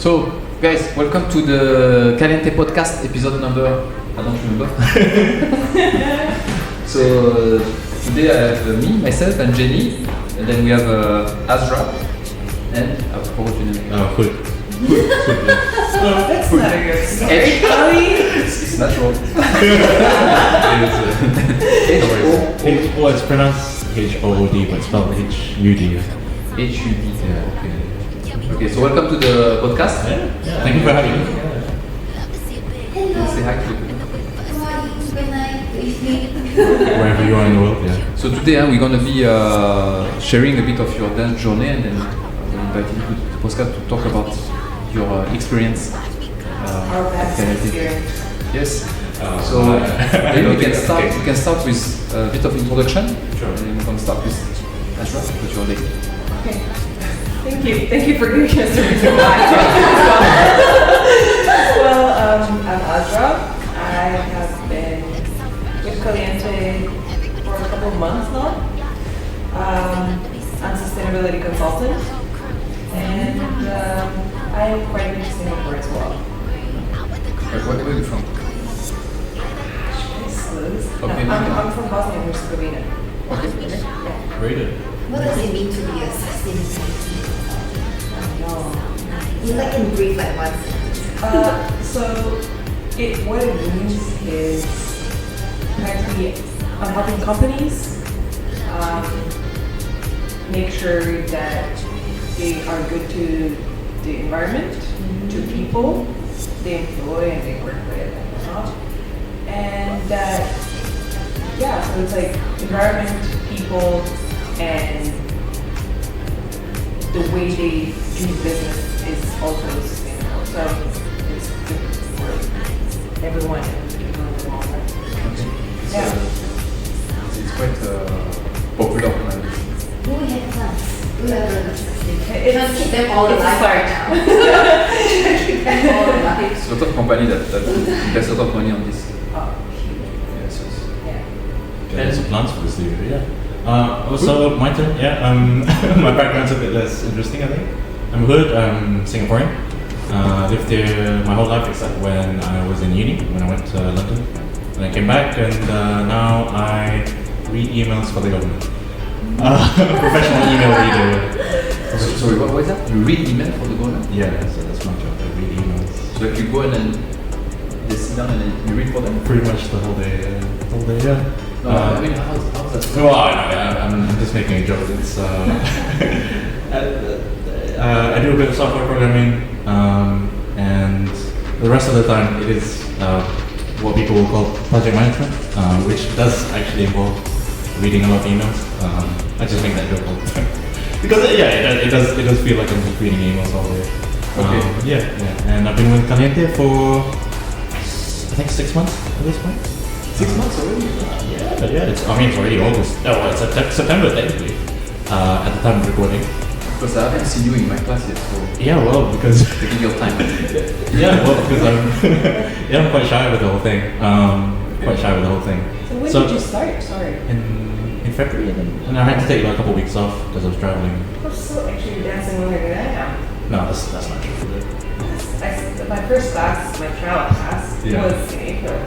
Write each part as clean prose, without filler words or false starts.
So, guys, welcome to the Caliente podcast, episode number, I don't remember. So, today I have me, myself, and Jenny, and then we have Azra, and I forgot your name. Hud. That's not a good story. It's natural. Well, it's pronounced H-O-O-D, but spelled H-U-D. H-U-D, okay. Okay, so welcome to the podcast. Yeah. Thank you for having me. Say hi to Wherever you are in the world, yeah. So today we're going to be sharing a bit of your dance journey, and then we'll invite you to the podcast to talk about your experience. Our best experience. Yes. So maybe we can start. Okay. We can start with a bit of introduction. Sure. And then we can start with Azra, with your lady. Okay. Thank you for giving us a reason why. Well, I'm Azra. I have been with Caliente for a couple of months now. I'm a sustainability consultant, and I am quite new to Singapore as well. Where are you from? Okay. I'm from Bosnia and Herzegovina. Okay. Yeah. Very good. What does it mean to be a sustainability? No. You like in brief, like one sentence. What it means is practically helping companies make sure that they are good to the environment, to people they employ and they work with and whatnot. And that, so it's like environment, people, and the way they do business is also sustainable. So it's good for everyone in the long run. Okay. Yeah. So it's quite popular. Who had plans? Who have It's- Trying to keep them all it's a alive start. right now. Trying to keep them all alive. There's a lot of company that invest a lot of money on this. Oh, Yes. yeah. Yeah, some plans for this year, yeah. Also, my turn, yeah. My background's a bit less interesting, I think. I'm Hud, I'm Singaporean. Lived here my whole life except when I was in uni, when I went to London. And I came back, and now I read emails for the government. Professional email reader. Sorry, what is that? You read email for the government? Yeah, so that's my job, I read emails. So if you go and then they sit down and then you read for them? Pretty much the whole day, yeah. No, I mean, how's that? Well, I'm just making a joke. It's I do a bit of software programming, and the rest of the time it is what people will call project management, which does actually involve reading a lot of emails. I just make that joke all the time because it does feel like I'm just reading emails all day. Okay. Yeah. And I've been with Caliente for I think 6 months at this point. 6 months already? Yeah, it's already August. Oh, it's September technically. At the time of recording. Because I haven't seen you in my class yet, so Yeah, well, because taking your time. because I'm quite shy with the whole thing. So when did you start? Sorry. In February, and I had to take like a couple of weeks off because I was traveling. I'm so actually dancing longer than I am. No, that's not true. My first class, my trial class, Yeah. was in April.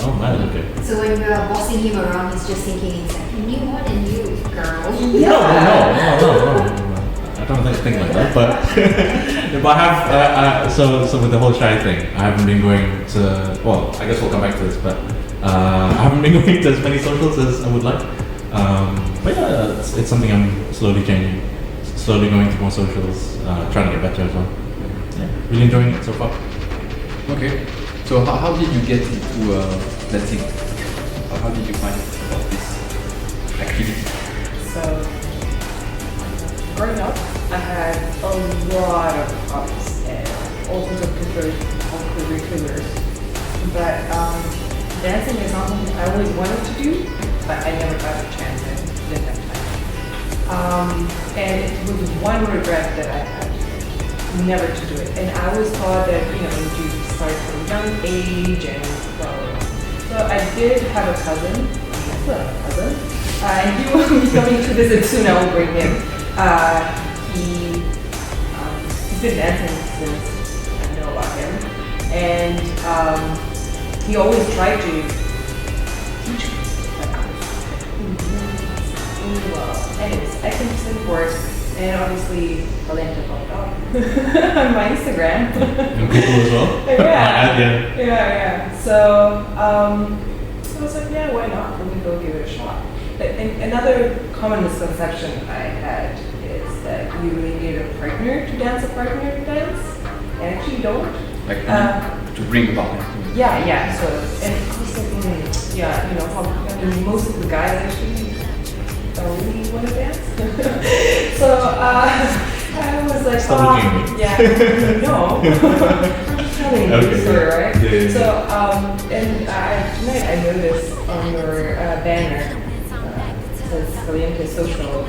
Oh man, okay. So when we are bossing him around, he's just thinking inside, I knew more than you, girl. No. I don't think like that, but but I have so with the whole shy thing, I haven't been going to. Well, I guess we'll come back to this, but I haven't been going to as many socials as I would like. But yeah, it's something I'm slowly changing, slowly going to more socials, trying to get better as well. Yeah, really enjoying it so far. Okay. So how did you get into dancing? How did you find about this activity? So, growing up, I had a lot of hobbies and all sorts of co-curriculars. But dancing is not something I always wanted to do, but I never got a chance and didn't have time. And it was one regret that I had, never to do it. And I always thought that, you start from a young age and blah, blah, blah. So I did have a cousin, and he will be coming to visit soon. I will bring him. He's been dancing since I know about him. And he always tried to teach me. Anyways, I can send course, and obviously Caliente popped up on my Instagram. And Google as well? Yeah. Yeah. Yeah. So I was like, yeah, why not? Let me go give it a shot. And another common misconception I had is that you really need a partner to dance, I actually don't. Like to bring a partner. Yeah. So, and of course, like, yeah, you know, I mean, most of the guys actually don't really want to dance. So I was like, Stop looking at me. yeah, no. I'm just telling you the story, right? Yeah. So, and tonight I noticed on your banner, it says Caliente Social,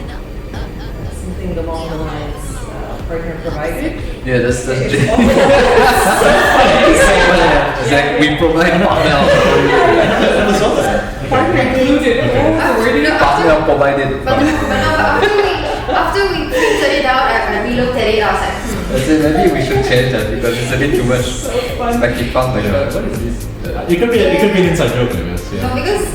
something along the lines, partner provided. Yeah, that's It's Jay. almost- It's like we provide partner. I saw that. Partner included. Oh, where did it Partner provided. But after we printed it out, and we looked at it, I was like, I said maybe we should change that because it's a bit too much. so fun. Like he found like what is this? It could be an inside joke, I guess. no, Yeah. because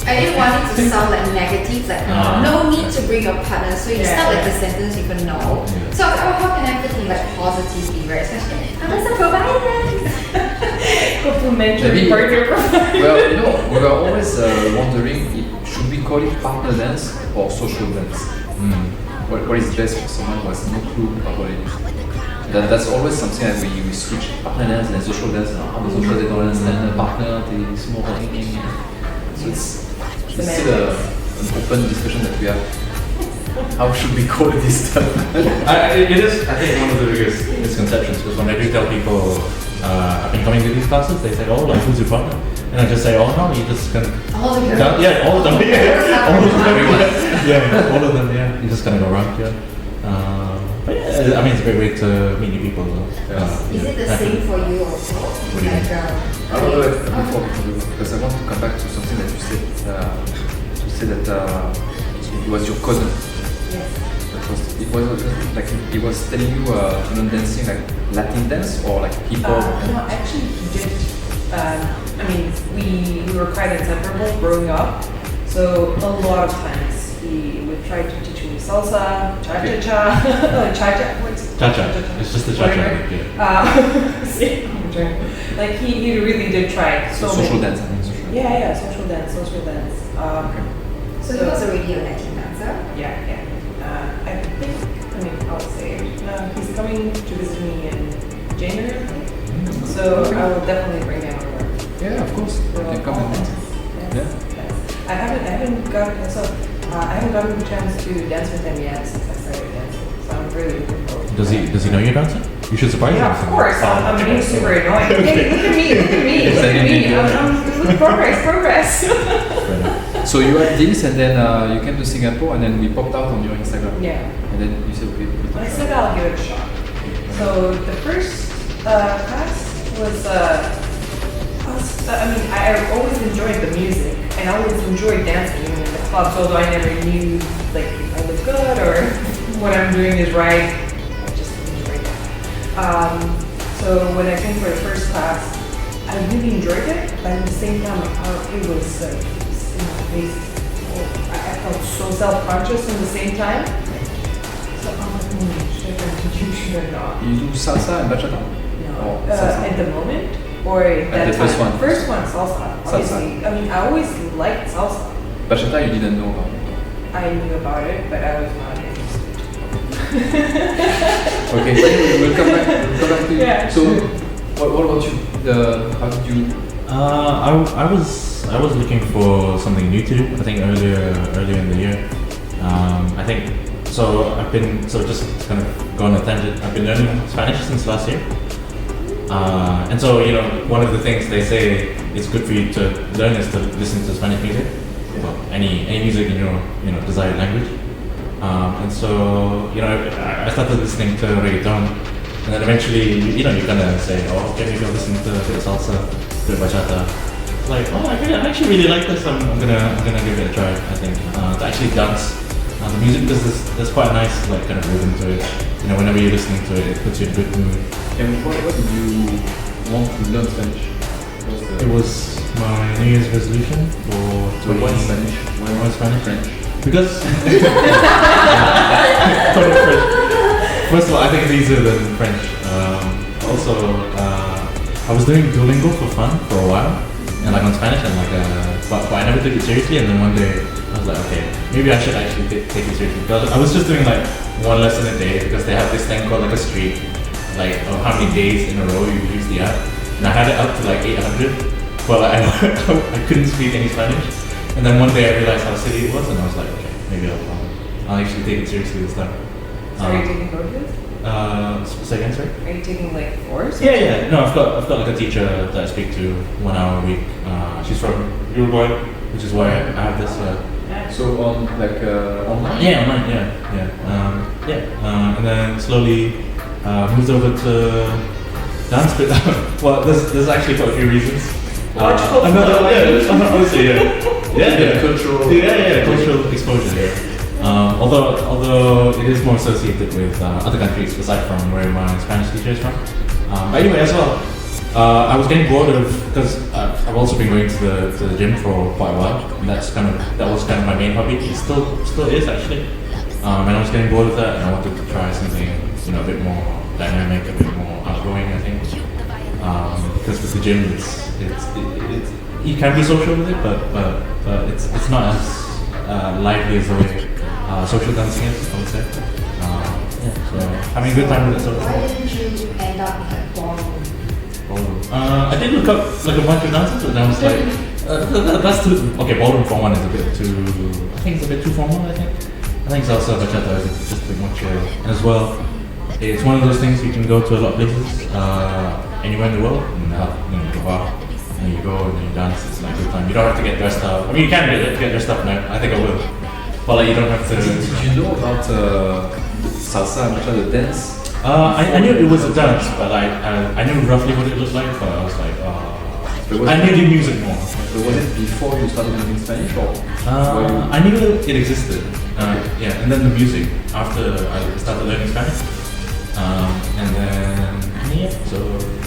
I didn't want it to sound like negative, like no need to bring a partner. So you start like the sentence with a no. Yeah. So how can I put in like positively, right? Especially unless I provide Complimentary Maybe- partner provided. Well, you know, we were always wondering, should we call it partner dance or social dance? What is best for someone who has no clue about what it is? That's always something that we switch partner dance and social dance. The social they don't understand, partner, it's more so it's still an open discussion that we have. How should we call this stuff? It is, I think, one of the biggest misconceptions because when I do tell people I've been coming to these classes, they say, oh, like, who's your partner? And I just say, oh, no, you just kind of... all of your Yeah, all of them. Yeah, all of them. Yeah, all of them, yeah. You just kind of go around, yeah. But yeah, I mean, it's a great way to meet new people. Is it the same for you also? What do you mean? I don't know if before because I want to come back to something that you said. You said that it was your cousin. Yes. It was like he was telling you dancing like Latin dance or like hip hop. No, actually he did. I mean, we were quite inseparable growing up. So a lot of times he would try to teach me salsa, cha-cha-cha, cha-cha, what's Cha-cha. It's just the cha-cha. Whatever. Yeah. See, I'm trying. Like he really did try. So many- social dance, I mean social. Yeah, social dance. So he was already a Latin dancer. Yeah. I think, I mean, I'll say, he's coming to visit me in January, I think. So I will definitely bring him over. Yeah, of course. You can come and dance. Yes. I haven't gotten the chance to dance with him yet since I started dancing. So I'm really looking forward to Does that. he know you're dancing? You should surprise him. Yeah, of course. I'm being super annoying. Hey, look at me. I'm progress. So you had this, and then you came to Singapore, and then we popped out on your Instagram. Yeah. And then you said, okay, we I can said try. I'll give it a shot. So the first class was, I always enjoyed the music, and I always enjoyed dancing in the clubs, although I never knew like if I look good or what I'm doing is right. I just enjoyed it. So when I came for the first class, I really enjoyed it, but at the same time, it was like in my face. I felt so self-conscious at the same time. So I'm like, should I continue, should I not? You do salsa and bachata? No. Or salsa? At the moment? Or at that the time? first one. First one, salsa. Obviously. I mean, I always liked salsa. Bachata you didn't know about it. I knew about it, but I was not interested. Okay, so we'll come back to you. Yeah, So sure. what about you? How did you I was looking for something new to do. I think earlier in the year. I think so. I've been just to kind of go on a tangent. I've been learning Spanish since last year, and so one of the things they say is good for you to learn is to listen to Spanish music, well, any music in your desired language. And so I started listening to reggaeton, and then eventually you kind of say, oh, okay, maybe I'll listen to a bit of salsa, a bit of bachata. It's like, oh, I actually really like this. I'm gonna give it a try. I think to actually dance. The music, there's quite a nice kind of rhythm to it. Whenever you're listening to it, it puts you in a good mood. And what did you want to learn Spanish? It was my New Year's resolution for So why Spanish? Why Spanish? French? Because first of all, I think it's easier than French. Also, I was doing Duolingo for fun for a while, and like on Spanish, and like, but I never took it seriously. And then one day, I was like, okay, maybe I should actually take it seriously. Because I was just doing like one lesson a day because they have this thing called like a streak, like of how many days in a row you use the app. And I had it up to like 800, but like, I couldn't speak any Spanish. And then one day I realized how silly it was, and I was like, okay, maybe I'll actually take it seriously this time. So are you taking courses? Say again, sorry? Are you taking like course? Yeah. No, I've got like a teacher that I speak to 1 hour a week. She's from Uruguay, which is why I have this. So on like online? Yeah, online. And then slowly moved over to dance. But well, there's actually quite a few reasons. Honestly, cultural exposure. Yeah. Although it is more associated with other countries aside from where my Spanish teacher is from. But anyway, as well, I was getting bored of because I've also been going to the gym for quite a while, and that was kind of my main hobby. It still is actually. And I was getting bored of that, and I wanted to try something a bit more dynamic, a bit more outgoing. I think because with the gym, it's you can be social with it, but it's not as lively as the way social dancing is, I would say. So having a good time with it. So why didn't you end up in like ballroom? I did look up like a bunch of dances, and I was like, that's too okay. Ballroom for one is a bit too. I think it's a bit too formal. I think salsa bachata is just a bit more chill, and as well, it's one of those things you can go to a lot of places, anywhere in the world, and the bar. And you go and you dance, it's like a good time. You don't have to get dressed up. I mean, you can get dressed up now. I think I will. But like, you don't have to. Did you know about salsa and the dance? I knew it was a dance, but I knew roughly what it looked like. But I was like, I knew the music more. So was it before you started learning Spanish, or? I knew it existed. Yeah, and then the music after I started learning Spanish. And then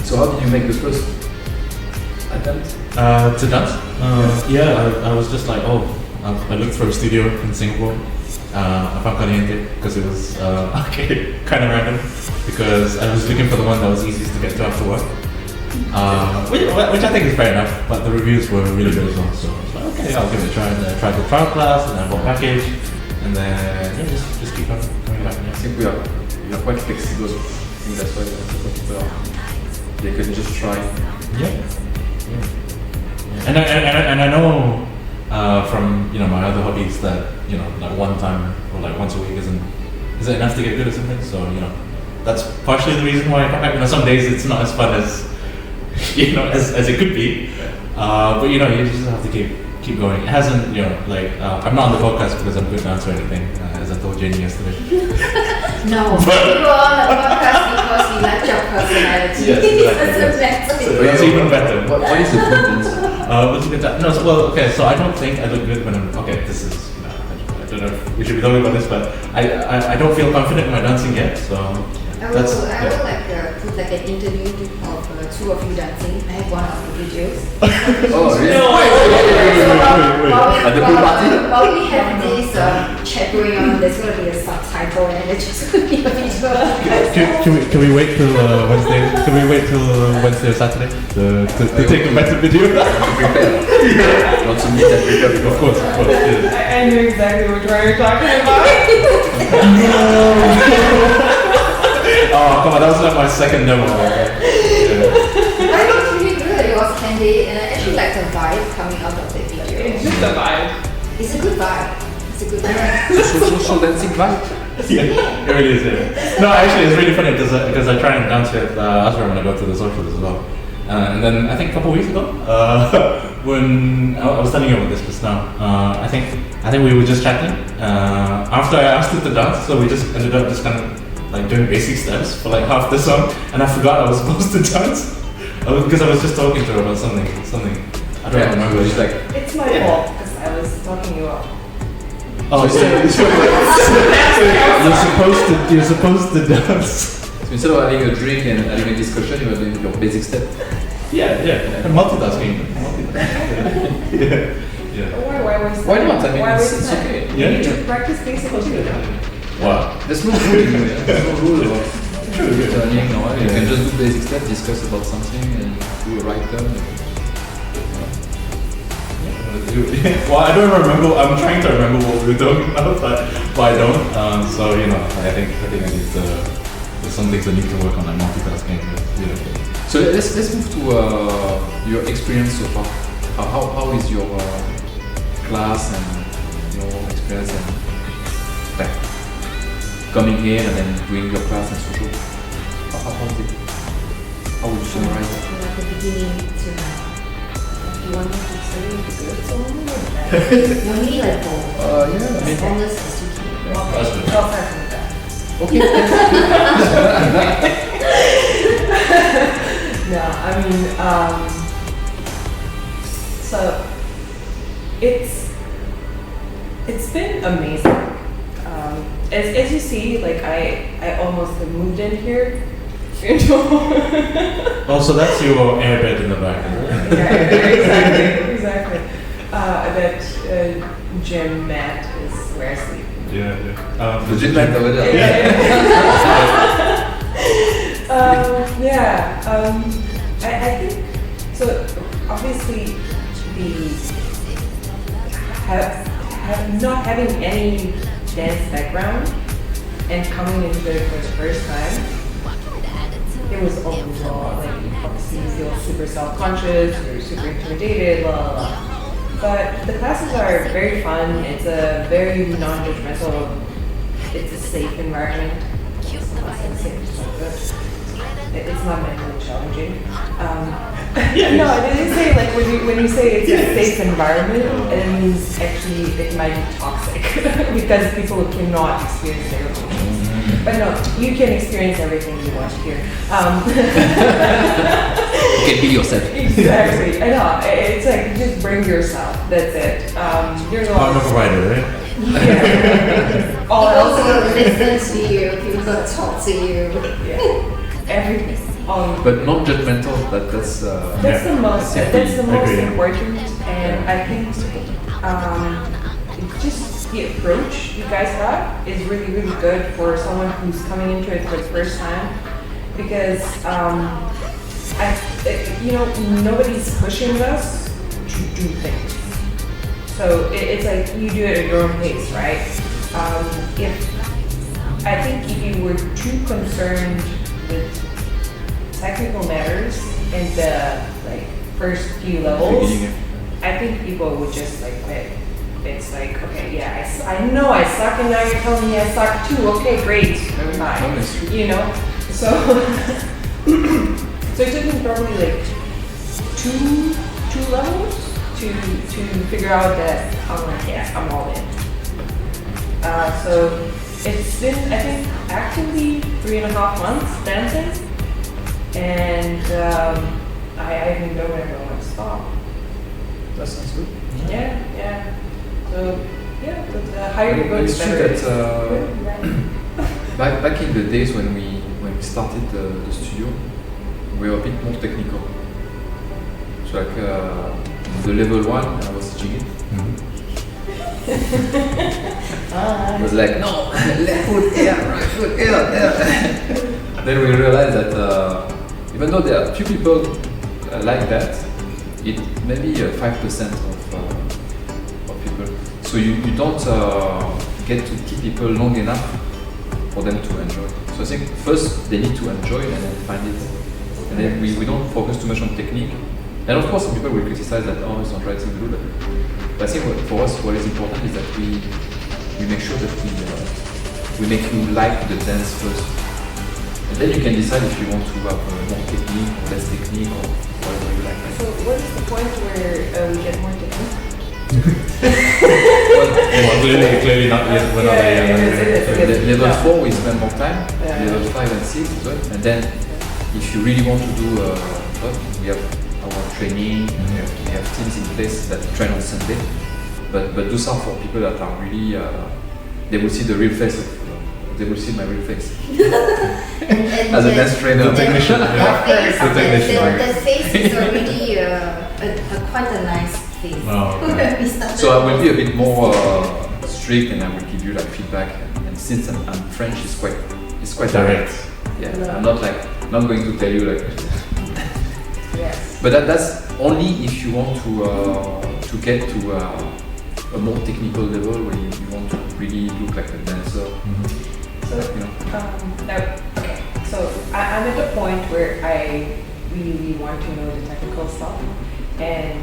So how did you make the first attempt? To dance? I was just like, I looked for a studio in Singapore. I found Caliente because it was kind of random because I was looking for the one that was easiest to get to after work. Which I think is fair enough, but the reviews were really good as well. So I was like, okay, I'll give it a try. And then I tried the trial class, and then I bought a package, and then just keep on coming back. I think we are quite flexible. I think that's why they can just try. And I know from my other hobbies that like one time or like once a week isn't enough to get good at something. So that's partially the reason why I come back. Some days it's not as fun as as it could be, but you just have to keep going. It hasn't I'm not on the podcast because I'm a good dancer or anything, as I told Jenny yesterday. No, you go on the podcast because you like your personality. Yes, exactly. So it's even better. What is the point? So I don't think I look good when I'm this is I don't know if we should be talking about this, but I don't feel confident in my dancing yet, so I will put like an interview of two of you dancing. I have one of the videos. Oh really? While we have this chat going on, there's going to be a subtitle and it's just going to be a video. Can we wait till Wednesday? Can we wait till Wednesday or Saturday to take a better video? Prepare. Want to meet and prepare? Of course. Yeah. I knew exactly what you're talking about. Oh come on, that was like my second demo. I looked really good. It was handy, and I actually liked the vibe coming out of the video. It's just a vibe. It's a good vibe. Social dancing vibe. Yeah, it really is. Yeah. No, actually, it's really funny because I try and dance with Azra when I go to the socials as well. And then I think a couple of weeks ago, when I was telling you about this just now, I think we were just chatting after I asked her to dance, so we just ended up just kind of like doing basic steps for like half the song, and I forgot I was supposed to dance because I was just talking to her about something. I don't remember. It's like It's my fault because I was talking you up. oh, so you're supposed to dance. So instead of having a drink and having a discussion, you are doing your basic step. Yeah, yeah. And multitasking. Yeah. Yeah. Why waste Why time? not? I mean, Why it's waste time? okay. You Yeah. need to practice basic too. Wow. There's no rule anyway. There's no rule about learning. No, you can just do basic steps, discuss about something, and do a right turn. Well, I don't remember. I'm trying to remember what we were talking about, but I don't. So you know, I think I need to. There's some things I need to work on, like multitasking. So let's move to your experience so far. How is your class and your experience and like coming here and then doing your class and social? How is it? How would you summarize it? From like the beginning to now. If you want me to study good, so only like that. You need like both. Yeah, I mean, As honest as you can. That's good. I'll start with that. okay. No, I mean, so it's been amazing. As you see, like I almost have moved in here. Oh, so that's your airbed in the back. Yeah, exactly. That gym mat is where I sleep. Yeah. The gym mat over there. I think so. Obviously, not having any dance background and coming into it for the first time, it was overall like obviously you feel super self-conscious, you're super intimidated, blah blah blah. But the classes are very fun. It's a very non-judgmental. It's a safe environment. It's not mentally challenging. No, I didn't say like when you say it's a safe environment, it means actually it might be toxic because people cannot experience their emotions. But no, you can experience everything you want here. You can be yourself. Exactly. I know. It's like just bring yourself. That's it. You're the Partner provider, right? Yeah. All People else. gonna listen to you, people gonna talk to you. Yeah. Everything. But non-judgmental. That's That's the most. Yeah. That's the most Agree. important, and I think just the approach you guys have is really, really good for someone who's coming into it for the first time, because nobody's pushing us to do things. So it's like you do it at your own pace, right? I think if you were too concerned with technical matters in the like first few levels, beginning. I think people would just like quit. It's like, okay, yeah, I know I suck, and now you're telling me I suck too. Okay, great, never mind. No, it's true. You know, so so it took me probably like two levels to figure out that I'm like, yeah, I'm all in. So it's been, I think, actually 3.5 months dancing. And I even don't ever want to stop. That sounds good. Yeah. So yeah, but the higher you go, the It's true better. that back in the days when we started the studio, we were a bit more technical. So like the level 1, I was teaching it. It was like, no, left foot here, right foot here, there. Then we realized that even though there are few people like that, it maybe 5% of people. So you don't get to keep people long enough for them to enjoy. So I think first they need to enjoy and then find it. And then we don't focus too much on technique. And of course some people will criticize that, oh, it's not right thing to do that. But I think for us what is important is that we make sure that we make you like the dance first. And then you can decide if you want to have more technique or less technique or whatever you like. So what is the point where we get more technique? Well, clearly not yet. We're not there yet. Level 4 we spend more time, Yeah. level 5 and 6 as well. And then if you really want to do we have our training, we have teams in place that train on Sunday. But those are for people that are really, they will see the real face of they will see my real face And as a dance trainer. the technician, yeah. face, The technician, the face is already quite a nice face. Oh, okay. We started- So I will be a bit more strict, and I will give you like feedback. And since I'm French, it's quite direct. Yeah, I'm not going to tell you like. Yes. But that's only if you want to get to a more technical level where you want to really look like a dancer. So, You know. now, okay, so I'm at the point where I really want to know the technical stuff, and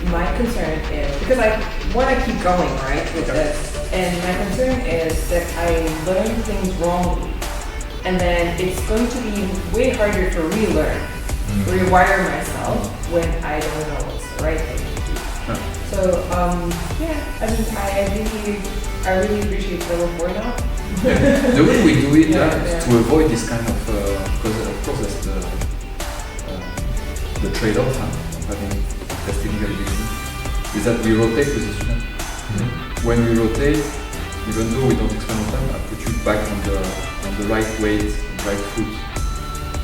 my concern is, because I want to keep going, right, with this, and my concern is that I learn things wrongly, and then it's going to be way harder to relearn, rewire myself when I don't know what's the right thing to do. So, yeah, I mean, I really appreciate level 4 now. The way we do it Yeah, is yeah. to avoid this kind of, because of course that's the trade-off of having less technical education, is that we rotate with the student. When we rotate, even though we don't explain on time, I put you back on the right weight, right foot.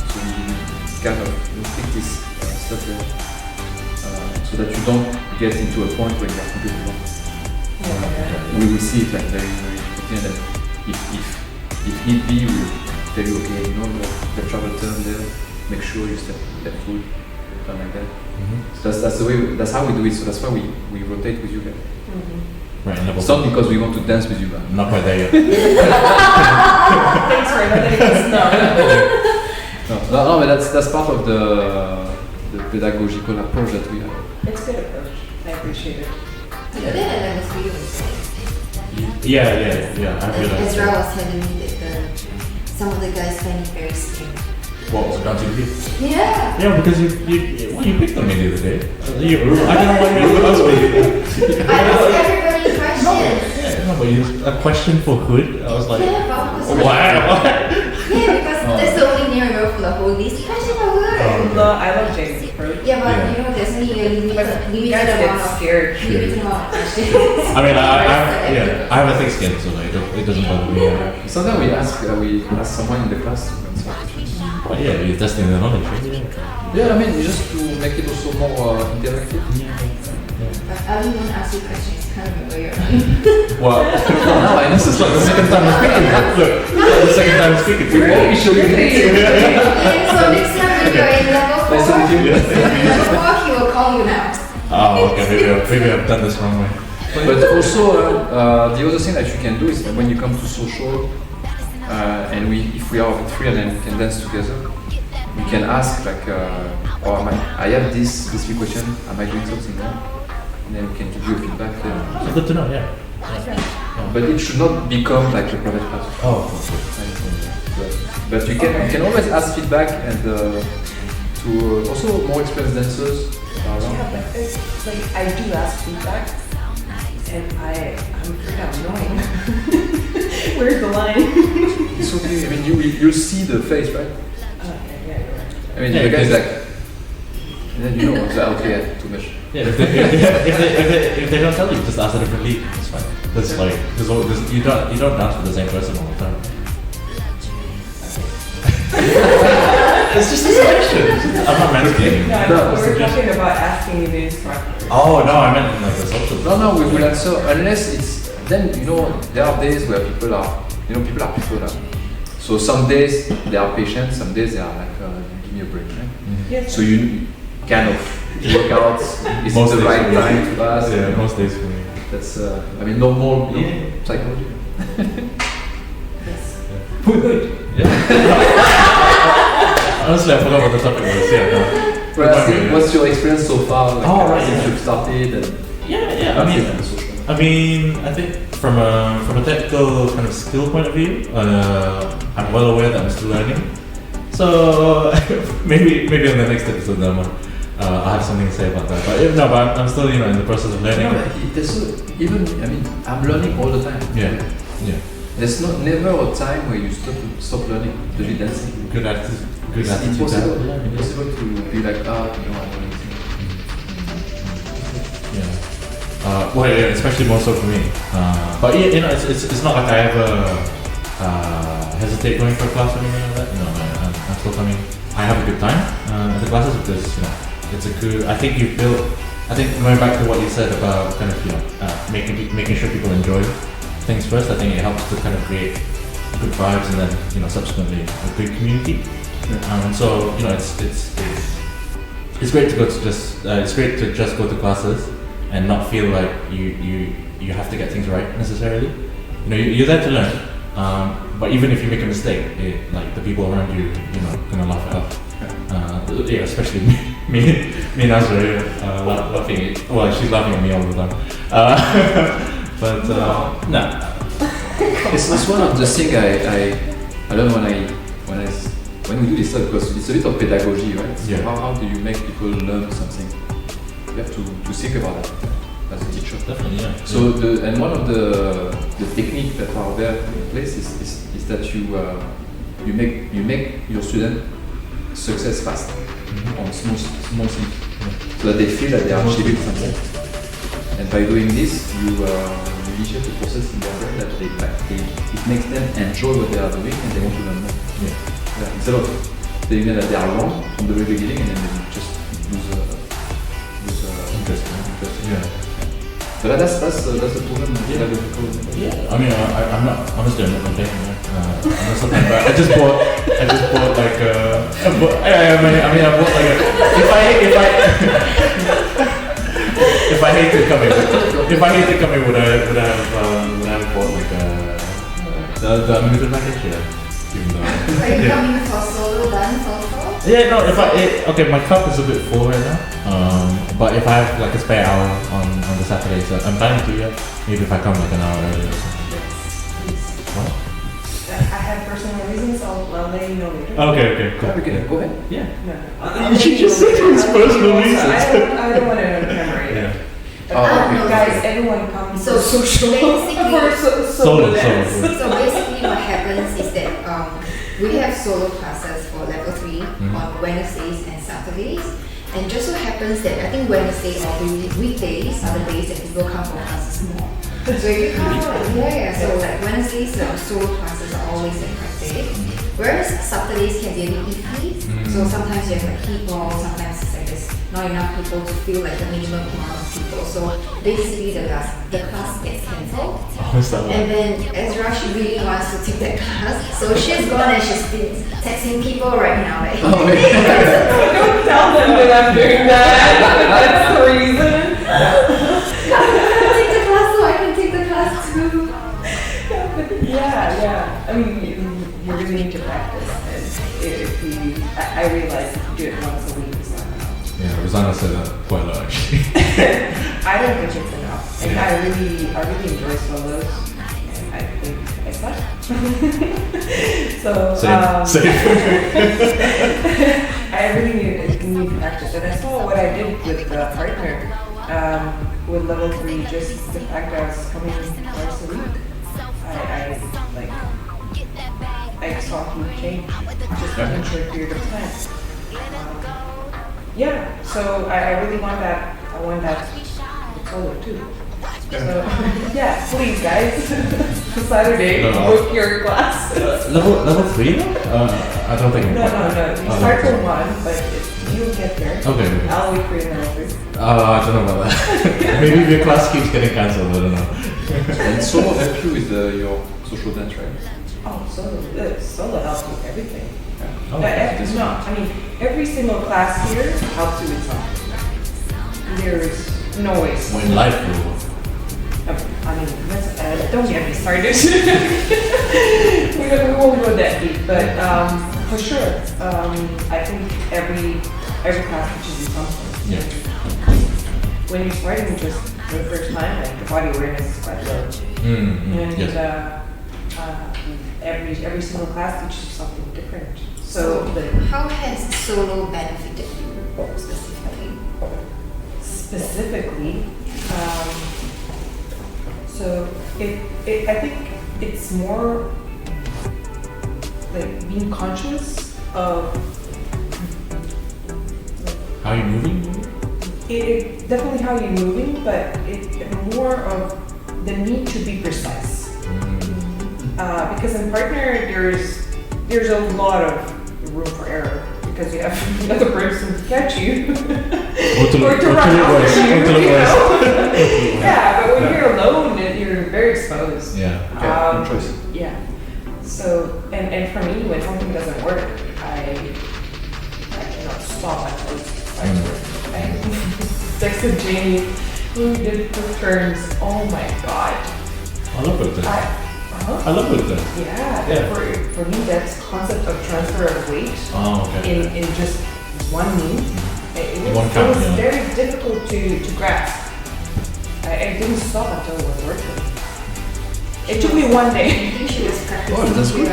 So you kind of pick this stuff there, so that you don't get into a point where you are completely wrong. We will see it like very, very quickly, and then if need be, we'll tell you, okay, you know, the travel turn there, make sure you step that foot, turn like that. So that's the way, that's how we do it, so that's why we rotate with you guys. Right, level It's not because we want to dance with you, man. I'm not quite there yet. Thanks for letting us know. No, but that's part of the pedagogical approach that we have. It's a good approach. I appreciate it. The other hand, I was really Yeah, I realized. Ezra was telling me that some of the guys find it very scary. What was it down to you? Yeah. Yeah, because you picked on me the other day. I don't know why you asked me. I asked everybody questions. Yeah, no, but a question for Hood. I was like, Yeah, but wow. yeah, because that's the only name I wrote for the whole list. Question for good. I love James' approach. Yeah, but you know, there's only a But you limited guys amount get of scared. limited amount of questions. I mean, I have a thick skin, so like, it doesn't bother me. Sometimes we ask someone in the class to answer questions. But yeah, you're testing the knowledge, right? Yeah, I mean, just to make it also more interactive. But I don't want to ask you questions. I can't remember your name. Well, No, I know. this is like the second time I'm speaking. Look, this is the second time I'm speaking to you. We show you later. And so next time when you're in level 4, Nice to meet you. he will call you now. Oh, okay, maybe I've done this wrong way. But also, the other thing that you can do is that when you come to social, and if we are free and then we can dance together, we can ask like, oh, I have this specific question, am I doing something wrong? And then we can give you a feedback there. It's good to know, yeah. But it should not become like a private class. Oh, But you can always ask feedback, and to also more experienced dancers are around. Yeah, but it's like I do ask feedback, and I'm freaking annoying. Where's the line? It's okay. I mean, you see the face, right? Okay, yeah, you're right. I mean, Yeah, the guy's because- like, and then you know, it's like, okay, too much. yeah. If they don't tell you, just ask a different lead. It's fine. That's like you don't dance with the same person all the time. It's just a selection. I'm not mansplaining. No, I No, know, it's we were just- talking about asking you the instructor. Oh no, I meant like the social. No, we will answer unless it's. Then you know there are days where people are people. So some days they are patient, some days they are like, give me a break, right? Yes. So you kind of work out. Is Most it the days right for me. time to ask? Yeah, you know? most days for me. That's I mean normal Yeah. psychology. Honestly, I forgot what the topic was. Yeah. No. Well, asking, what's your experience so far? Like, Oh, right, since yeah. you've started and Yeah. I mean, I think from a technical kind of skill point of view, I'm well aware that I'm still learning. So maybe on the next episode, I have something to say about that. But I'm still in the process of learning. No, but even I mean I'm learning all the time. Yeah. There's never a time where you stop learning to be dancing. Good attitude. Good It's attitude. impossible to be like, I'm learning. Yeah. Well, yeah, especially more so for me. But yeah, you know, it's not like I ever hesitate going for a class or anything like that. You know, I'm still coming. I have a good time at the classes because you know it's a good. I think you've built. I think going back to what you said about kind of you know making sure people enjoy things first. I think it helps to kind of create good vibes and then you know subsequently a good community. So you know it's great to go to just it's great to just go to classes and not feel like you have to get things right necessarily. You know you're there to learn. But even if you make a mistake, like the people around you, you know, gonna laugh it off. Yeah, especially me and Azra laughing. Well, she's laughing at me all the time. But no. It's one of the things I learn when we do this stuff because it's a bit of pedagogy, right? So Yeah. how do you make people learn something? You have to think about that as a teacher. Definitely, yeah. So one of the techniques that are there in place is that you make your student success fast on small things, so that they feel that they are achieving something. And by doing this, you initiate the process in their brain that it makes them enjoy what they are doing and they want to learn more. Yeah. Instead of telling them that they are wrong from the very beginning and then they just lose interest. Yeah. But that's the problem. Yeah. I mean, I'm not honestly. I'm not complaining. I'm not something bad. I just bought like I bought like if I hated coming, would I have bought like the unlimited package? Yeah. Even though. Are you coming for solo dance also? Yeah, no. Okay, my cup is a bit full right now. But if I have like a spare hour on the Saturday, so I'm planning to. Yeah, maybe if I come like an hour early or something. What? I have personal reasons, I'll let you know later. Okay, cool. Okay, go ahead. Yeah. No. She just said it was personal reasons. I don't want to commemorate it. Yeah. Okay. Guys, everyone comes So social. basically, Solo. so basically what happens is that we have solo classes for level 3 on Wednesdays and Saturdays. And just so happens that I think Wednesday or weekdays are the days that people come for classes more. So if you come for so like Wednesdays solo classes are always a Friday. Whereas Saturdays can be a bit iffy. So sometimes you have like people, sometimes it's like there's not enough people to feel like the minimum amount of people. So basically the class gets cancelled. And then Ezra, she really wants to take that class. So she's gone and she's been texting people right now. Like, Don't tell them that I'm doing that. That's the reason. take the class so I can take the class too. Yeah. I mean, you really need to practice. And I realize if you do it once a week, it's not enough. Yeah, Rosanna said that quite a lot actually. I don't think it's enough. And I really enjoy solos. And I think I suck. So, Same. I really need to practice. And I saw what I did with the partner with level 3, just the fact that I was coming twice a week. I saw huge change just in a short period of time. So I really want that. I want that solo too. So yeah, please guys, Saturday book your class. Level 3? I don't think. No. You start from 1, but you'll get there. Okay. I'll wait for you in level 3. I don't know about that. Maybe if your class keeps getting cancelled, I don't know. And solo help you with your social dance, right? Oh, solo helps with everything. Oh, Every single class here helps you with something. There's no waste. When life will. Don't get me started. we won't go that deep, but for sure, I think every class teaches you something. Yeah. When you're starting just for the first time, like the body awareness is quite low. And Yes. every single class teaches you something different. So how has solo benefited you specifically? So I think it's more like being conscious of How are you moving? it definitely how you're moving, but it more of the need to be precise. Because in partner, there's a lot of room for error because you have another person to catch you or to run after you. Yeah, but when you're alone, you're very exposed. Yeah, no choice. Yeah. So, and for me, when something doesn't work, I cannot stop until it starts working. I texted Jamie, who did quick turns. Oh my god. I love quick turns. I love quick turns. Yeah. For me, that concept of transfer of weight in just one move, it was very difficult to grasp. I didn't stop until it was working. It took me one day. I think she was practicing that's good.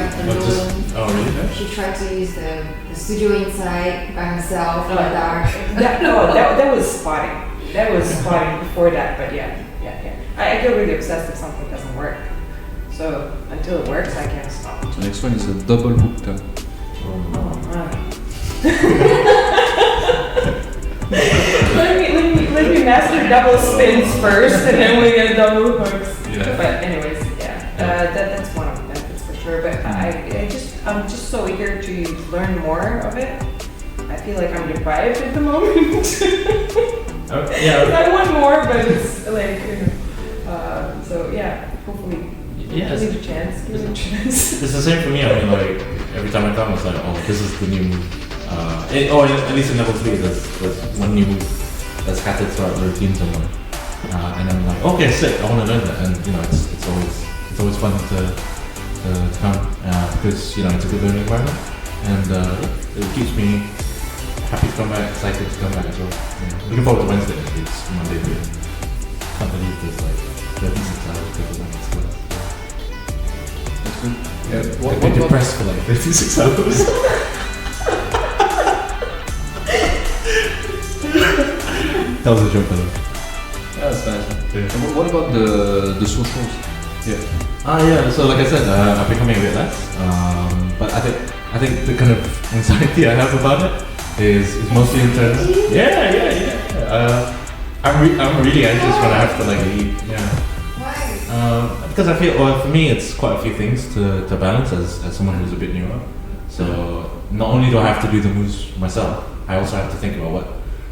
alone. Really? She tried to use the studio inside by herself in the dark. That was spotting. That was spotting before that, but yeah. I get really obsessed if something doesn't work. So until it works, I can't stop. The next one is a double hook turn. Oh man. let me master double spins first, and then we get double hooks. Yeah. But anyways, that's one of the benefits for sure. But I'm just so eager to learn more of it. I feel like I'm deprived at the moment. I want more, but it's like, so yeah, hopefully. Yes. Give it a chance. Give it a chance. It's the same for me. I mean, like every time I come, it's like, oh, this is the new move. At least in level 3, there's one new move that's scattered throughout the routine somewhere. And I'm like, okay, sick. I want to learn that. And it's always fun to come because it's a good learning environment, and it keeps me happy to come back, excited to come back as well. Looking forward to Wednesday. It's Monday. Can't believe there's like 36 hours to go. That's good. Yeah. I've been depressed for like 36 hours. That was a joke, though. Yeah, that's nice. Yeah. And what about the socials? Yeah. So like I said, I'm becoming a bit less. But I think the kind of anxiety I have about it is mostly internal. Yeah. I'm really anxious when I have to like leave. Yeah. Why? Because I feel, for me, it's quite a few things to balance as someone who's a bit newer. So not only do I have to do the moves myself, I also have to think about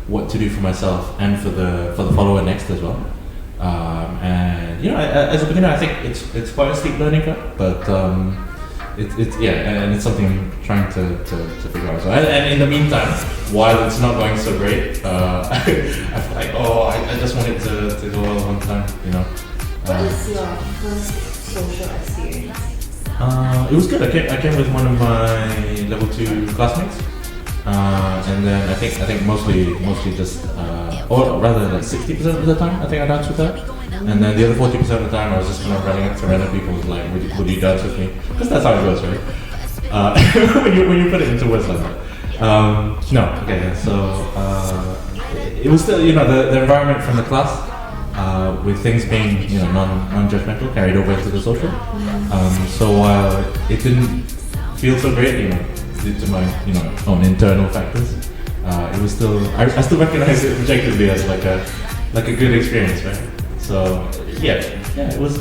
what to do for myself and for the follower next as well. And as a beginner, I think it's quite a steep learning curve, but and it's something I'm trying to figure out. So, and in the meantime, while it's not going so great, I feel like I just want it to go well one time, What is your first social experience? It was good. I came with one of my level 2 classmates, and then I think mostly just, or rather like 60% of the time I think I danced with her, and then the other 40% of the time I was just kind of running up to random people like, would you dance with me? Because that's how it goes, right? When you put it into words like that. It was still the environment from the class. With things being non-judgmental carried over into the social. So while it didn't feel so great, due to my own internal factors, it was still I still recognize it objectively as like a good experience, right? So it was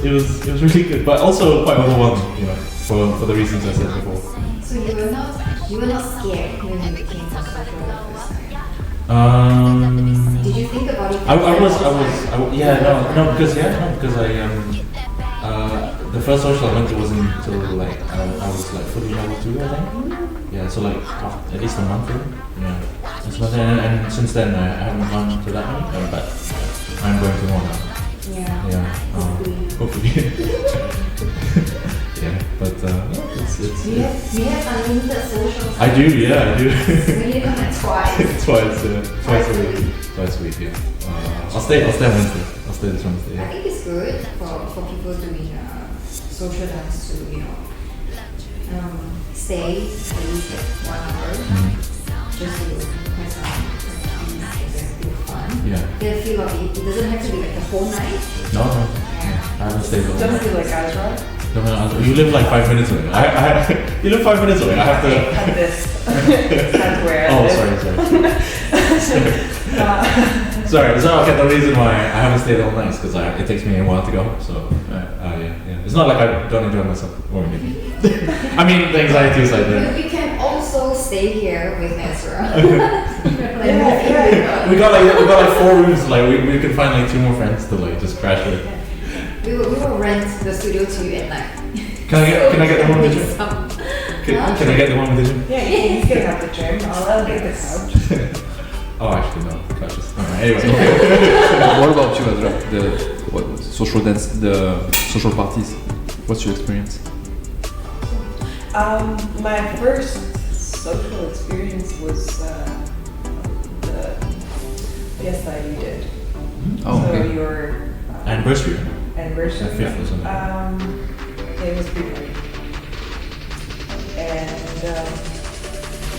really good, but also quite overwhelming, for the reasons I said before. So you were not scared when you became a social the first time? Did you think about it? Because the first social I went to wasn't until like I was like fully level 2, I think. Yeah, so like at least a month ago. Yeah, and since then I haven't gone to that many, but I'm going to more now. Yeah. Hopefully. Yeah, but it's. Do you have unlimited socials? I do. Yeah, I do. So you come at twice. Twice a week. Yeah. I'll stay on Wednesday. I'll stay this Wednesday. I Yeah. think it's good for people doing social dance to stay at least 1 hour just to have some fun. Yeah. Get a feel of it. It doesn't have to be like the whole night. No. I haven't stayed over. Doesn't feel like Azra. You live like 5 minutes away. You live 5 minutes away. I have to. At this. That's where I Oh, live. sorry. Sorry, so okay, the reason why I haven't stayed all night is because it takes me a while to go home, so yeah. It's not like I don't enjoy myself or anything. I mean, the anxiety is like there. We can also stay here with Azra. We got like 4 rooms, like we can find like 2 more friends to like just crash with. We will rent the studio to you at night. Can I get the one with the gym? Can I get the one with the gym? Yeah, he's gonna have the gym. I'll get the couch. Oh, actually no, couches. Alright, anyway. What about you, Azra? Social dance, the social parties. What's your experience? My first social experience was the fiesta you did. Oh, so okay. your Anniversary. anniversary. The 5th or something. It was pre-party, and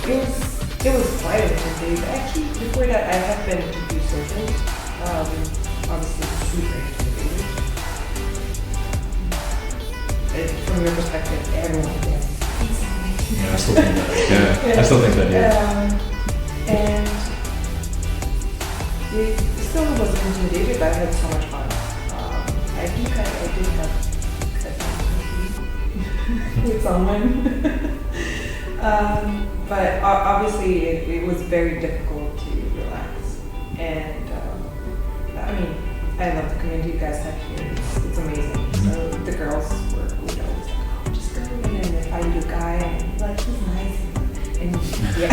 it was quite a different day. But actually, before that, I have been to few socials. Obviously, super intimidated. From your perspective, everyone dances. Yeah, I still think that. Yeah, I still think that. Yeah. And it still was intimidated, but I had so much fun. I think I did have with someone. But obviously it was very difficult to relax. And I mean, I love the community you guys have here. It's amazing. So the girls were always like, oh, just go in, and if I do a guy, and like, he's nice. And yeah.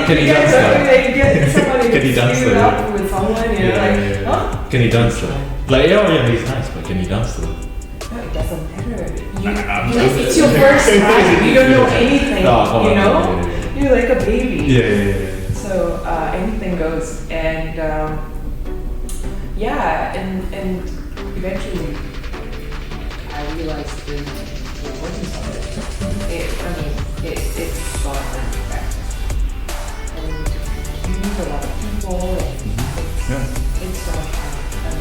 Can he dance though? Can he dance though? Up with someone, and you're like, huh? Can he dance though? Like, yeah, he's nice, but can he dance though? No, it doesn't matter. It's your first time. You don't know anything. You know, you're like a baby. Yeah. So anything goes, and and eventually I realized the importance of it. It's a lot of practice, and you meet a lot of people, and it's so much fun.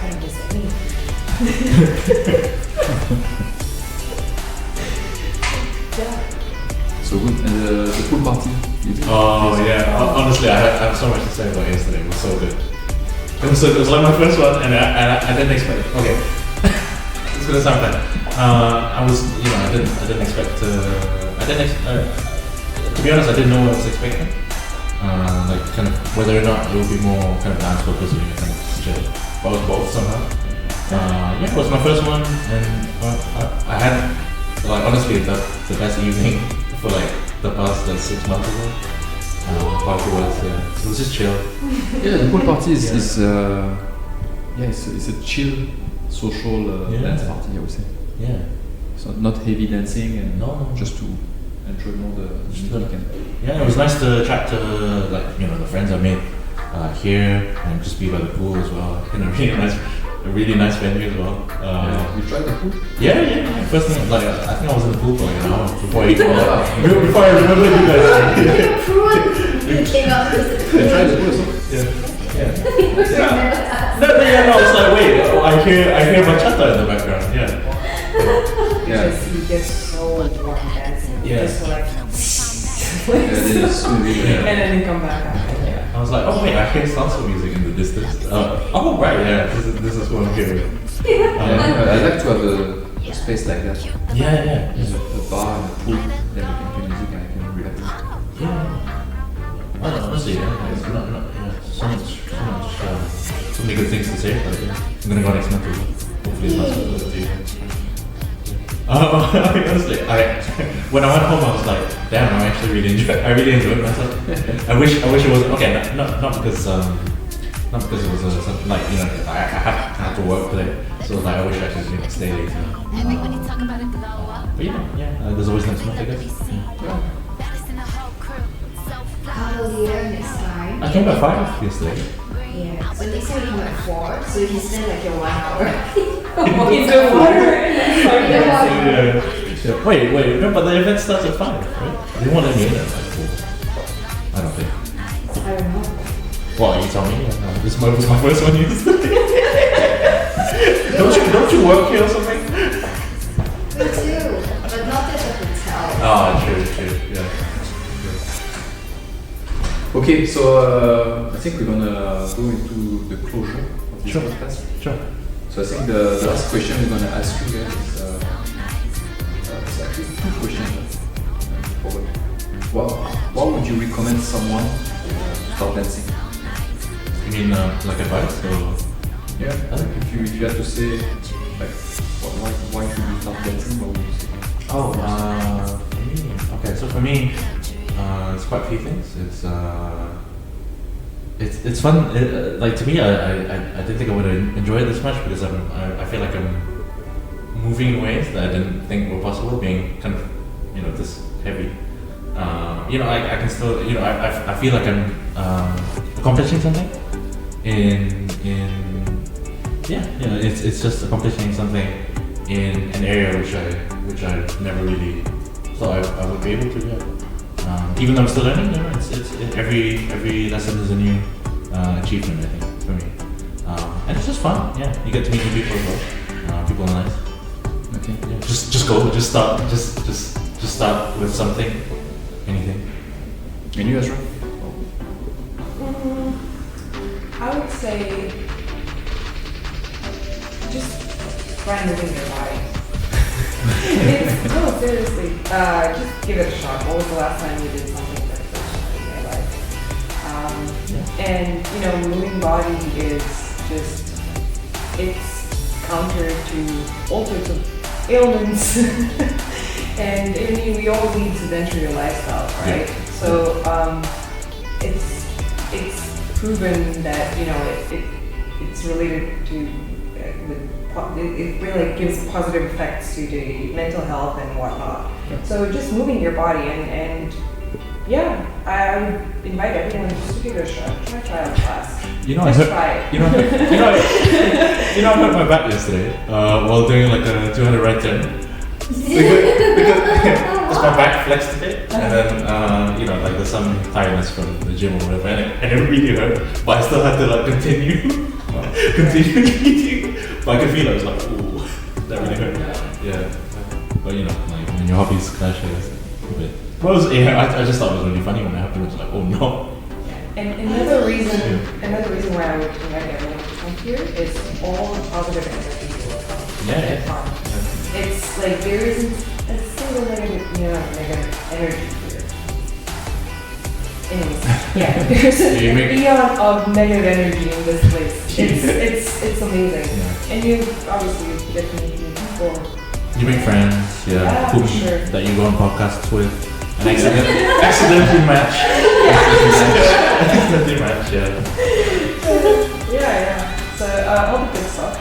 I don't miss anything. Yeah. So good. And the pool party. Oh yeah. Honestly, I have so much to say about yesterday. It was so good. It was like my first one, and I didn't expect it. Okay, it's gonna sound bad. I didn't expect to. To be honest, I didn't know what I was expecting. Like kind of whether or not it would be more kind of dance focused or kind of chill. But it was both somehow. It was my first one, and I had like honestly the best evening for like the past 6 months ago. Party was it was just chill. Yeah, the pool party is it's a chill social dance party, I would say. Yeah. So not heavy dancing and No. just to enjoy more the music and Yeah, it was nice to chat to the friends I made here and just be by the pool as well. In a really nice venue as well. you tried the pool? Yeah. First thing, like I think I was in the pool for like an hour before I before I remember you guys. You came out with the You tried the pool as well? Yeah. No, it's like wait, I hear bachata in the background. Yeah. You get so warm dancing. Yeah. Just like, Yeah. and then you come back after. I was like, oh wait, I hear salsa music in the distance. Oh right, yeah, this is what I'm hearing. I'd like to have a space like that. Yeah. A bar and a pool, then we can play music and I can relax. Yeah. Honestly, it's not so many good things to say, but yeah, I'm gonna go next month as well. Hopefully it's not so good to you. Honestly, when I went home, I was like, damn, I really enjoyed myself. I wish it wasn't okay. Not because it was something like I had to work today, so like I wish I could stay later. But there's always next month, I guess. How will you learn next time? I came at 5 yesterday. Yeah. So next time you come at 4, so you can spend like your 1 hour. He's the water. Yeah. Wait, no, but the event starts at 5, right? They won't let me in at like 4. I don't think. I don't know. Well, you tell me. This was my first one yesterday. Don't you work here or something? Me too, but not at the hotel. Oh, true, yeah. Okay, so I think we're gonna go into the closure of this podcast. Sure. So I think the last question we're gonna ask you guys is it's actually two questions. What would you recommend someone start dancing? You mean like advice or? Yeah, I think if you had to say like why should you start dancing, what would you say? Oh, for me. Okay, so for me, it's quite a few things. It's fun. Like to me, I didn't think I would enjoy it this much because I feel like I'm moving in ways that I didn't think were possible, being kind of this heavy. I can still I feel like I'm accomplishing something it's just accomplishing something in an area which I never really thought I would be able to do. Even though I'm still learning, it's every lesson is a new achievement, I think, for me. And it's just fun. Yeah, you get to meet new people as well. People are nice. Okay. Yeah, just go. Just start. Just start with something. Anything. And you, Azra? I would say just try moving your body. No, seriously. Just give it a shot. What was the last time you did something professionally in your life? And moving body is just, it's counter to all sorts of ailments. And we all lead sedentary lifestyle, right? Yeah. So it's proven that it's related to it really gives positive effects to the mental health and whatnot. Yeah. So just moving your body and yeah, I would invite everyone just to give it a shot. Try a class. I Just hurt. try it. I hurt my back yesterday while doing like a 200 right turn. Because my back flexed a bit, and then like there's some tiredness from the gym or whatever, and it really hurt. But I still had to like continue eating. But I could feel it. I was like, ooh, that really hurt. Yeah. But like when your hobbies clash, I guess a bit. But I just thought it was really funny when it happened. It was like, oh no. And another reason why I would invite everyone to come here is all the positive energy you will come. Yeah. It's like there isn't a single negative energy here. Anyways, yeah, there's an eon of negative energy in this place. It's amazing. Yeah. And you obviously get to meet new people. You make friends, Yeah, whom sure. that you go on podcasts with. An accidental match. Accidental match, yeah. Yeah. So all the good stuff.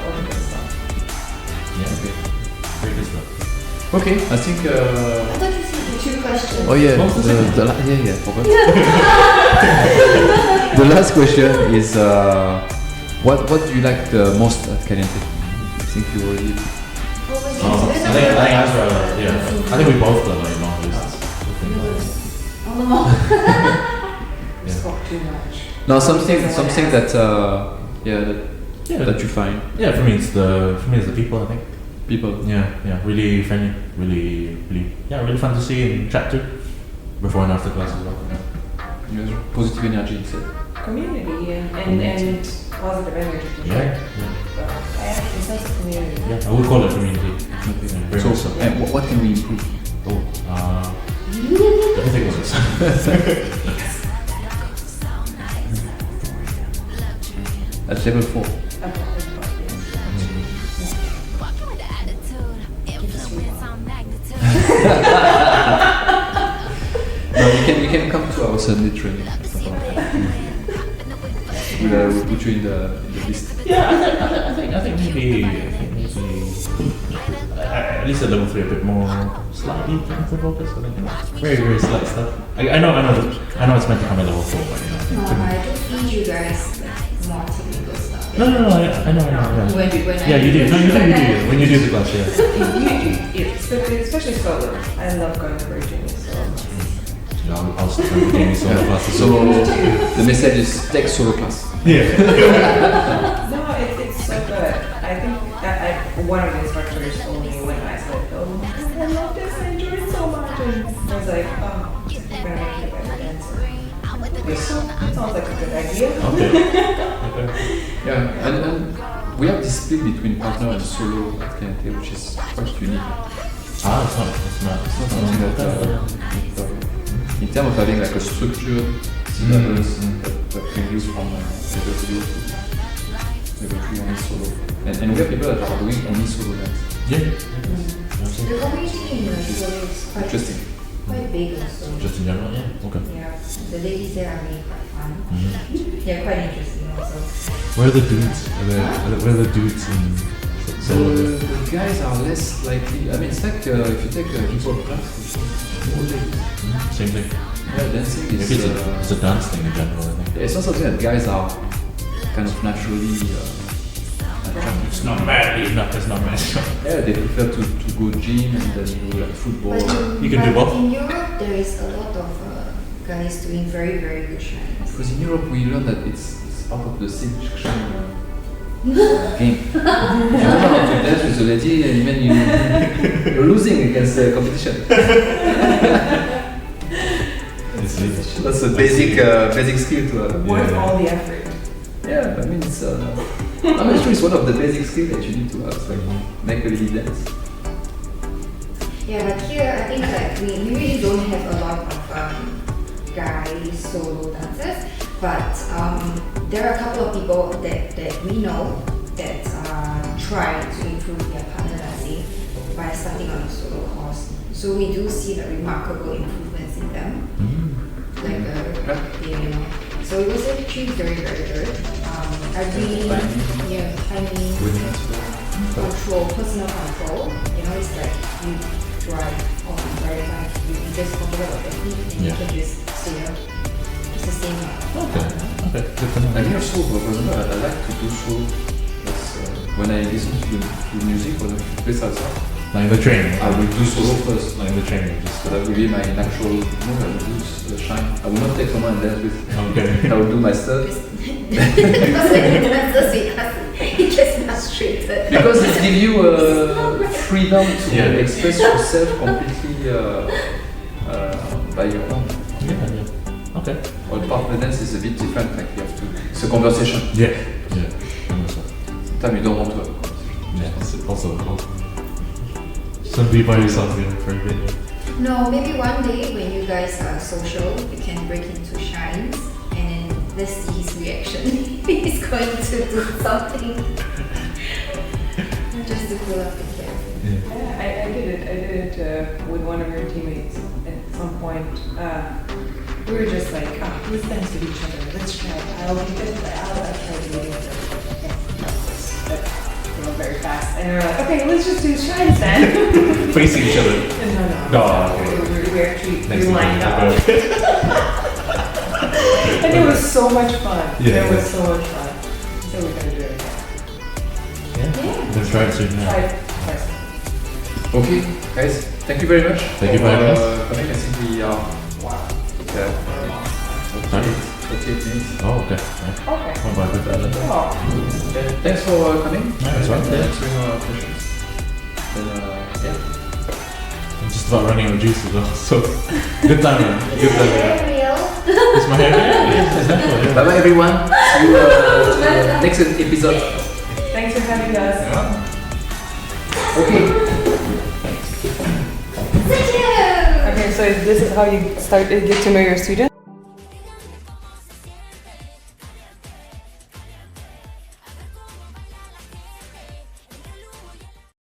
Yeah, okay. Very good stuff. Okay, I think. I thought you said the two questions. Oh yeah, What was the second? forgot. The last question is what do you like the most at Caliente? I think you already. I think Azra, yeah. I think we both love like long lists. Just talk too much. No, something that that you find Yeah, for me it's the people, I think. people. Yeah, really friendly, really fun to see and chat to before and after class as well. Yeah. Positive energy instead. Community and positive energy. For sure. Yeah. So, I actually sense of community. Yeah, I would call it community. Okay. Yeah, very much so. And what can we improve? Oh, let me think about this. At level 4. No, you can come to our Sunday training. We'll put you in the list. Yeah, I think maybe at least at level 3 a bit more slightly technical focus. I think very slight stuff. I know it's meant to come at level 4, but I just feed you guys like more technical stuff. No, I know. Yeah. When Yeah, you do. No, you do. When you do the class, yeah. Especially solo. I love going to Virginia, so. I'll start doing solo classes. So the message is take solo class. Yeah. No, it's so good. I think one of the instructors told me when I said, "Oh my God, I love this! I enjoy it so much," and I was like, "Oh, you're gonna make me a better dancer." Yes. That sounds like a good idea. Okay. Okay. Yeah, and we have this split between partner and solo at Caliente, which is quite unique. It's not Something that, in terms of having like a structured syllabus that can use from level 2 to level 3 only solo. And we have people that are doing only solo dance. Yeah. The community in solo is quite Interesting. quite big also. Just in general, yeah. Okay. Yeah, the ladies there are really quite fun. Mm-hmm. They're quite interesting also. Where are the dudes? Where are the dudes in solo? The guys are less likely. I mean, it's like if you take a hip hop class, it's all day. Same thing. Yeah, dancing is. Maybe it's a dance thing in general, I think. It's not something that guys are kind of naturally attracted. It's not bad. It's not bad. Yeah, they prefer to go gym and then do like football. You can do but both? in Europe, there is a lot of guys doing very, very good shines. Because in Europe we learn that it's part of the seduction game. You know how to dance with a lady and when you're losing against the competition. That's a basic skill to have. Worth all the effort. Yeah, I mean it's I'm sure it's one of the basic skills that you need to have, it's like make a lady dance. Yeah, but here I think like we really don't have a lot of guys solo dancers, but there are a couple of people that we know that try to improve their partner dancing by starting on a solo course. So we do see the remarkable improvements in them, like so it was actually very, very good. I really, timing, control, personal control. You know, it's like you drive on very fast. You just control your feet and you can just steer. It's the same. Okay, good to know. I hear solo, for example, I like to do solo. When I listen to music or to play salsa, Like in the train. I will do solo first. Like in the train, just. So that will be my natural move. I will do the shine. I will not take someone and dance with. Okay. I will do my stuff. Because when you dance with us, it gets frustrated. Because it gives you freedom to express yourself completely by your own. Yeah. Okay. Or partner dance is a bit different. Like you have to. It's a conversation. Yeah. Sometimes you don't want to have a conversation. Yeah. It's also. Some be by yourself for a bit. No, maybe one day when you guys are social, you can break into shines and then let's see his reaction. He's going to do something just to fill up the gap. Yeah, I did it with one of your teammates at some point. We were just like, let's dance with each other. Let's try. I'll try to do it. Very fast, and we were like, okay, let's just do shines then. Facing each other. No. Okay. We actually lined up. And it was so much fun. Yeah, it was so much fun. So we're gonna do it again. Yeah. Let's try it soon. Okay, guys, thank you very much. Thank you for having us. Coming. I think we are. Sorry? 48 minutes. Oh, okay. Okay. What about that? Thanks for coming. That's right. Answering our questions. And, I'm just about running out of juice as well, so good time, man. Good time. Real. Is my hair real? Yeah, exactly. Yeah. bye bye everyone. See you next episode. Thanks for having us. Okay. Okay, so this is how you get to know your students?